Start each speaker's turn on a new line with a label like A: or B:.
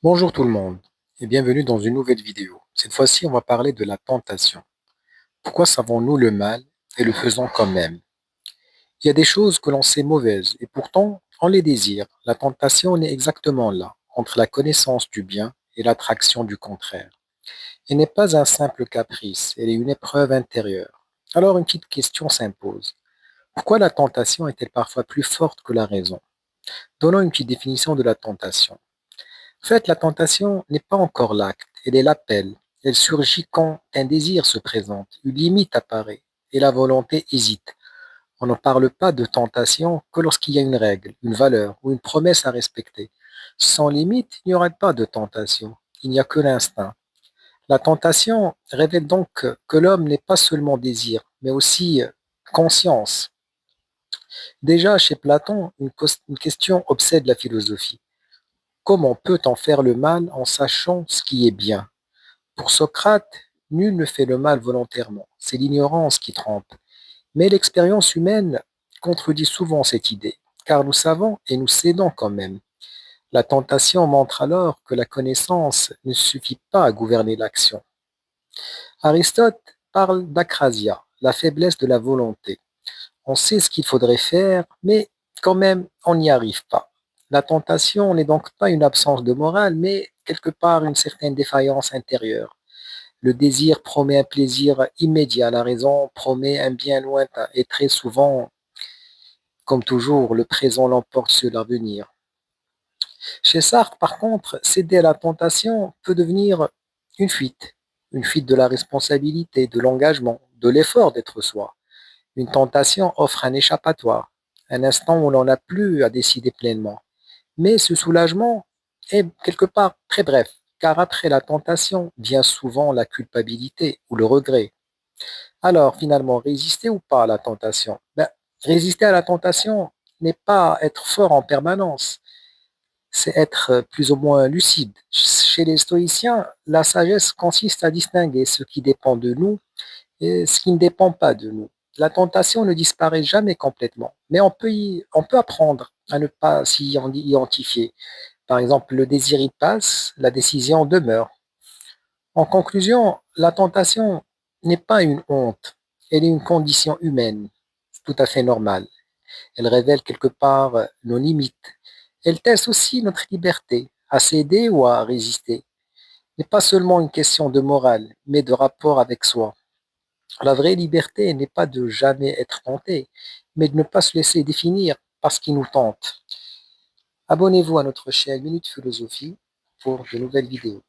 A: Bonjour tout le monde et bienvenue dans une nouvelle vidéo. Cette fois-ci, on va parler de la tentation. Pourquoi savons-nous le mal et le faisons quand même? Il y a des choses que l'on sait mauvaises et pourtant on les désire. La tentation est exactement là, entre la connaissance du bien et l'attraction du contraire. Elle n'est pas un simple caprice, elle est une épreuve intérieure. Alors une petite question s'impose. Pourquoi la tentation est-elle parfois plus forte que la raison? Donnons une petite définition de la tentation. En fait, la tentation n'est pas encore l'acte, elle est l'appel. Elle surgit quand un désir se présente, une limite apparaît et la volonté hésite. On ne parle pas de tentation que lorsqu'il y a une règle, une valeur ou une promesse à respecter. Sans limite, il n'y aurait pas de tentation. Il n'y a que l'instinct. La tentation révèle donc que l'homme n'est pas seulement désir, mais aussi conscience. Déjà, chez Platon, une question obsède la philosophie. Comment peut-on faire le mal en sachant ce qui est bien? Pour Socrate, nul ne fait le mal volontairement, c'est l'ignorance qui trompe. Mais l'expérience humaine contredit souvent cette idée, car nous savons et nous cédons quand même. La tentation montre alors que la connaissance ne suffit pas à gouverner l'action. Aristote parle d'acrasia, la faiblesse de la volonté. On sait ce qu'il faudrait faire, mais quand même, on n'y arrive pas. La tentation n'est donc pas une absence de morale, mais quelque part une certaine défaillance intérieure. Le désir promet un plaisir immédiat, la raison promet un bien lointain, et très souvent, comme toujours, le présent l'emporte sur l'avenir. Chez Sartre, par contre, céder à la tentation peut devenir une une fuite de la responsabilité, de l'engagement, de l'effort d'être soi. Une tentation offre un échappatoire, un instant où l'on n'a plus à décider pleinement. Mais ce soulagement est quelque part très bref, car après la tentation vient souvent la culpabilité ou le regret. Alors finalement, résister ou pas à la tentation? Résister à la tentation n'est pas être fort en permanence, c'est être plus ou moins lucide. Chez les stoïciens, la sagesse consiste à distinguer ce qui dépend de nous et ce qui ne dépend pas de nous. La tentation ne disparaît jamais complètement, mais on peut apprendre à ne pas s'y identifier. Par exemple, le désir y passe, la décision demeure. En conclusion, la tentation n'est pas une honte, elle est une condition humaine, tout à fait normale. Elle révèle quelque part nos limites. Elle teste aussi notre liberté à céder ou à résister. Ce n'est pas seulement une question de morale, mais de rapport avec soi. La vraie liberté n'est pas de jamais être tenté, mais de ne pas se laisser définir par ce qui nous tente. Abonnez-vous à notre chaîne Minute Philosophie pour de nouvelles vidéos.